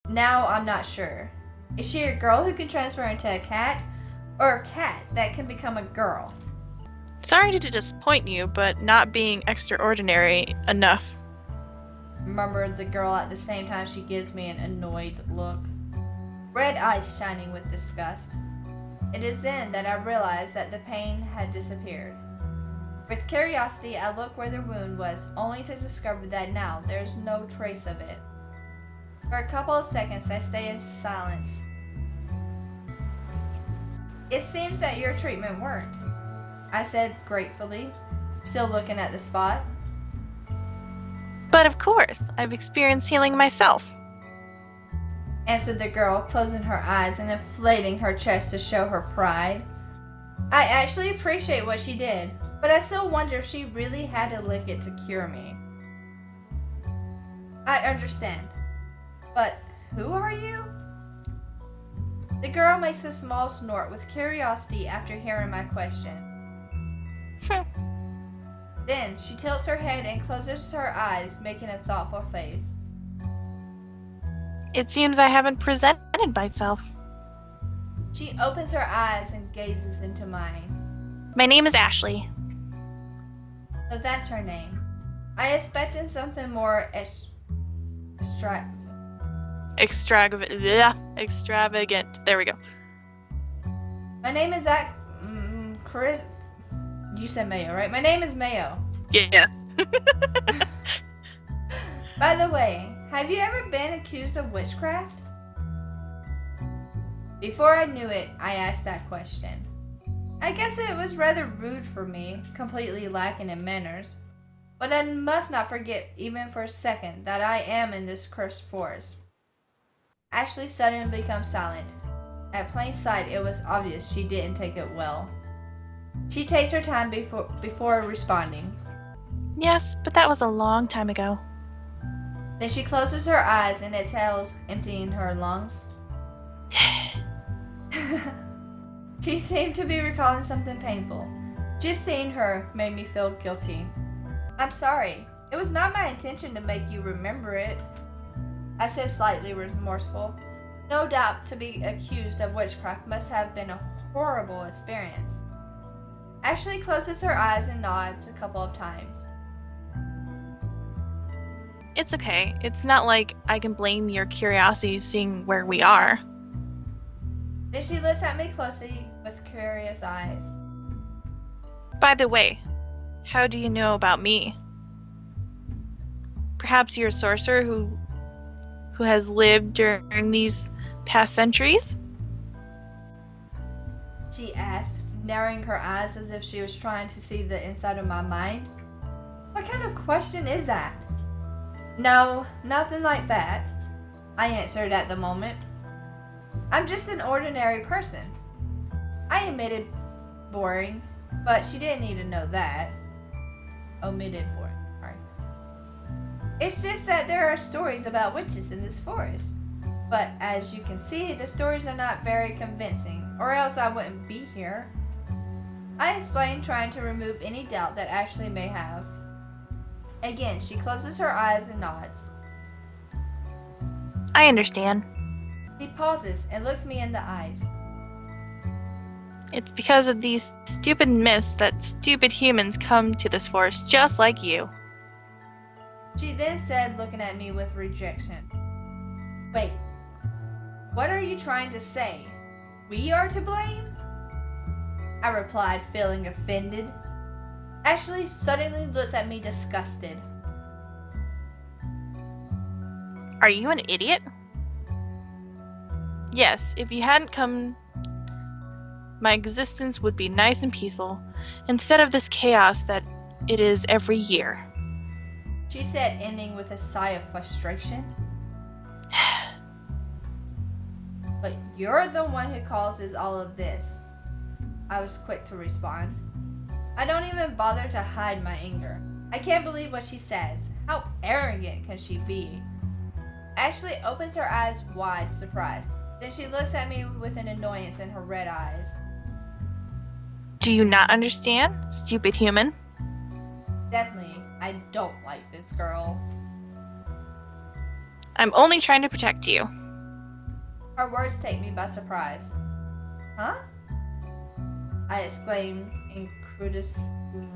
Now I'm not sure. Is she a girl who can transfer into a cat, or a cat that can become a girl? Sorry to disappoint you, but not being extraordinary enough. Murmured the girl at the same time she gives me an annoyed look, red eyes shining with disgust. It is then that I realize that the pain had disappeared. With curiosity, I look where the wound was, only to discover that now there is no trace of it. For a couple of seconds, I stay in silence. It seems that your treatment worked, I said gratefully, still looking at the spot. But of course, I've experienced healing myself. Answered the girl, closing her eyes and inflating her chest to show her pride. I actually appreciate what she did, but I still wonder if she really had to lick it to cure me. I understand. But who are you? The girl makes a small snort with curiosity after hearing my question. Then she tilts her head and closes her eyes, making a thoughtful face. It seems I haven't presented myself. She opens her eyes and gazes into mine. My name is Ashley. So that's her name. I expected something more extravagant. There we go. My name is Chris. You said Mayo, right? My name is Mayo. Yes. By the way, have you ever been accused of witchcraft? Before I knew it, I asked that question. I guess it was rather rude for me, completely lacking in manners. But I must not forget, even for a second, that I am in this cursed forest. Ashley suddenly becomes silent. At plain sight, it was obvious she didn't take it well. She takes her time before responding. Yes, but that was a long time ago. Then she closes her eyes and exhales, emptying her lungs. She seemed to be recalling something painful. Just seeing her made me feel guilty. I'm sorry. It was not my intention to make you remember it, I said, slightly remorseful. No doubt to be accused of witchcraft must have been a horrible experience. Ashley closes her eyes and nods a couple of times. It's okay. It's not like I can blame your curiosity seeing where we are. Then she looks at me closely with curious eyes. By the way, how do you know about me? Perhaps you're a sorcerer who has lived during these past centuries? She asked, narrowing her eyes as if she was trying to see the inside of my mind. What kind of question is that? No, nothing like that, I answered at the moment. I'm just an ordinary person. I admitted boring, but she didn't need to know that. Omitted boring, sorry. It's just that there are stories about witches in this forest. But as you can see, the stories are not very convincing, or else I wouldn't be here. I explained, trying to remove any doubt that Ashley may have. Again, she closes her eyes and nods. I understand. She pauses and looks me in the eyes. It's because of these stupid myths that stupid humans come to this forest just like you. She then said, looking at me with rejection. Wait, what are you trying to say? We are to blame? I replied, feeling offended. Ashley suddenly looks at me disgusted. Are you an idiot? Yes, if you hadn't come, my existence would be nice and peaceful, instead of this chaos that it is every year. She said, ending with a sigh of frustration. But you're the one who causes all of this, I was quick to respond. I don't even bother to hide my anger. I can't believe what she says. How arrogant can she be? Ashley opens her eyes wide, surprised. Then she looks at me with an annoyance in her red eyes. Do you not understand, stupid human? Definitely, I don't like this girl. I'm only trying to protect you. Her words take me by surprise. Huh? I exclaimed incredulously.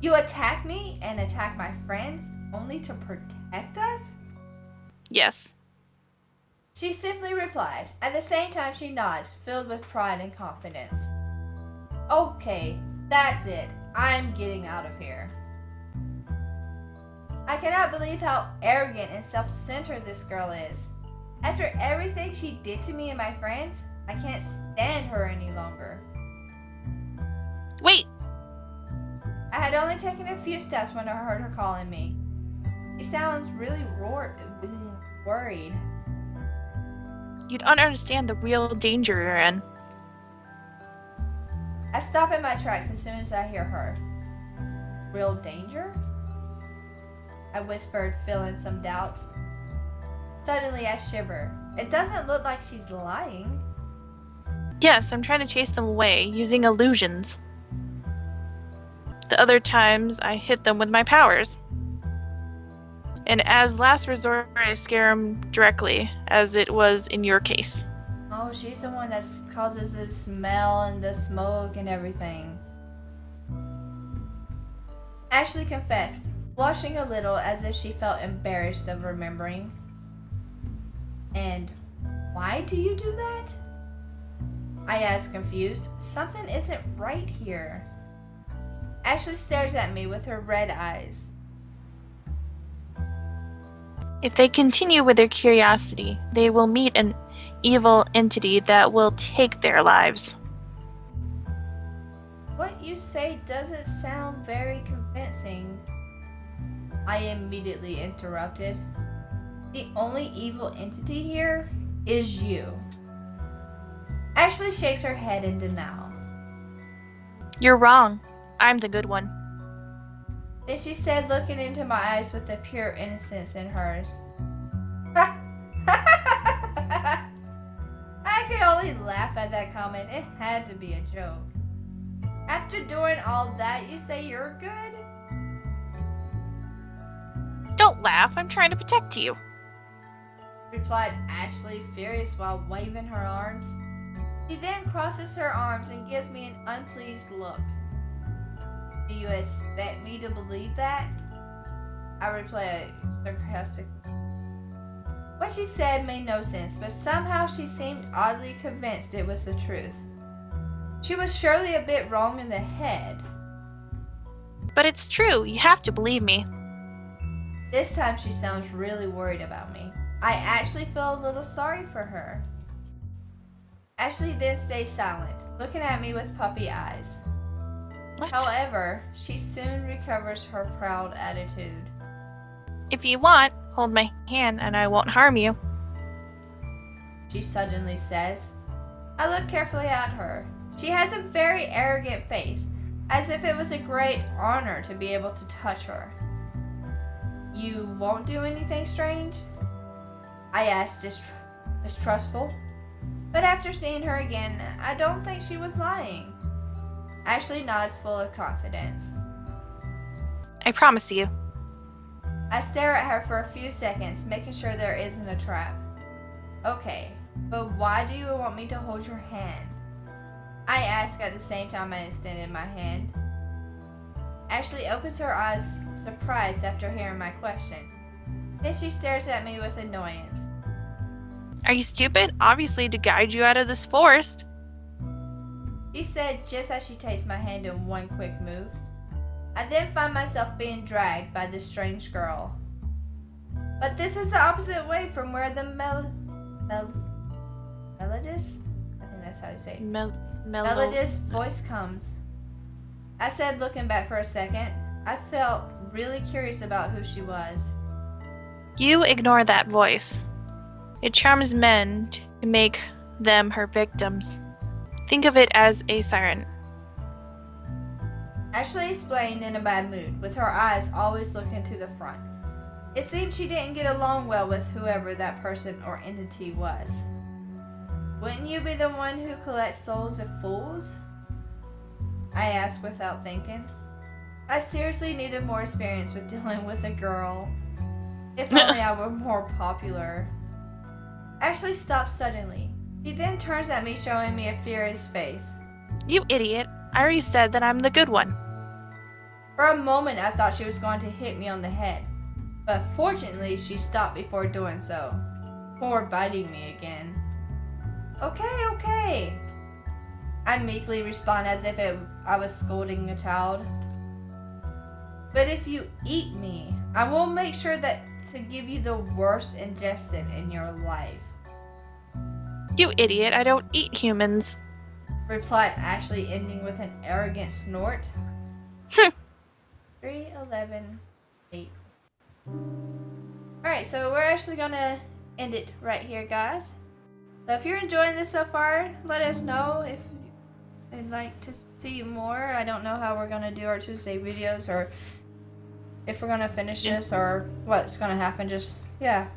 You attack me and attack my friends only to protect us? Yes. She simply replied. At the same time, she nods, filled with pride and confidence. Okay, that's it. I'm getting out of here. I cannot believe how arrogant and self-centered this girl is. After everything she did to me and my friends, I can't stand her any longer. Wait! I had only taken a few steps when I heard her calling me. She sounds really worried. You don't understand the real danger you're in. I stop in my tracks as soon as I hear her. Real danger? I whispered, feeling some doubts. Suddenly, I shiver. It doesn't look like she's lying. Yes, I'm trying to chase them away, using illusions. The other times, I hit them with my powers. And as last resort, I scare them directly, as it was in your case. Oh, she's the one that causes the smell and the smoke and everything. Ashley confessed, blushing a little as if she felt embarrassed of remembering. And why do you do that? I asked, confused. Something isn't right here. Ashley stares at me with her red eyes. If they continue with their curiosity, they will meet an evil entity that will take their lives. What you say doesn't sound very convincing. I immediately interrupted. The only evil entity here is you. Ashley shakes her head in denial. You're wrong. I'm the good one. Then she said, looking into my eyes with the pure innocence in hers. I could only laugh at that comment. It had to be a joke. After doing all that, you say you're good? Don't laugh. I'm trying to protect you. Replied Ashley, furious while waving her arms. She then crosses her arms and gives me an unpleased look. Do you expect me to believe that? I replied sarcastically. What she said made no sense, but somehow she seemed oddly convinced it was the truth. She was surely a bit wrong in the head. But it's true. You have to believe me. This time she sounds really worried about me. I actually feel a little sorry for her. Ashley then stays silent, looking at me with puppy eyes. What? However, she soon recovers her proud attitude. If you want, hold my hand and I won't harm you. She suddenly says. I look carefully at her. She has a very arrogant face, as if it was a great honor to be able to touch her. You won't do anything strange? I asked, distrustful. But after seeing her again, I don't think she was lying. Ashley nods, full of confidence. I promise you. I stare at her for a few seconds, making sure there isn't a trap. Okay, but why do you want me to hold your hand? I ask at the same time I extended my hand. Ashley opens her eyes, surprised after hearing my question. Then she stares at me with annoyance. Are you stupid? Obviously to guide you out of this forest. She said just as she takes my hand in one quick move. I then find myself being dragged by this strange girl. But this is the opposite way from where the melodist? I think that's how you say it. Melodist voice comes. I said, looking back for a second. I felt really curious about who she was. You ignore that voice. It charms men to make them her victims. Think of it as a siren. Ashley explained in a bad mood, with her eyes always looking to the front. It seemed she didn't get along well with whoever that person or entity was. Wouldn't you be the one who collects souls of fools? I asked without thinking. I seriously needed more experience with dealing with a girl. If only I were more popular. Ashley stops suddenly. He then turns at me, showing me a furious face. You idiot. I already said that I'm the good one. For a moment, I thought she was going to hit me on the head. But fortunately, she stopped before doing so. Before biting me again. Okay. I meekly respond as if I was scolding a child. But if you eat me, I will make sure that to give you the worst ingestion in your life. You idiot. I don't eat humans. Replied Ashley, ending with an arrogant snort. 3, 11, 8. Alright, so we're actually gonna end it right here, guys. So if you're enjoying this so far, let us know if you'd like to see more. I don't know how we're gonna do our Tuesday videos, or if we're gonna finish this, or what's gonna happen. Just let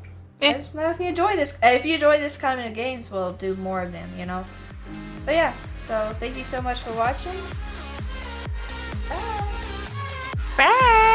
us know if you enjoy this. If you enjoy this kind of games, we'll do more of them, you know. But yeah, so thank you so much for watching. Bye. Bye.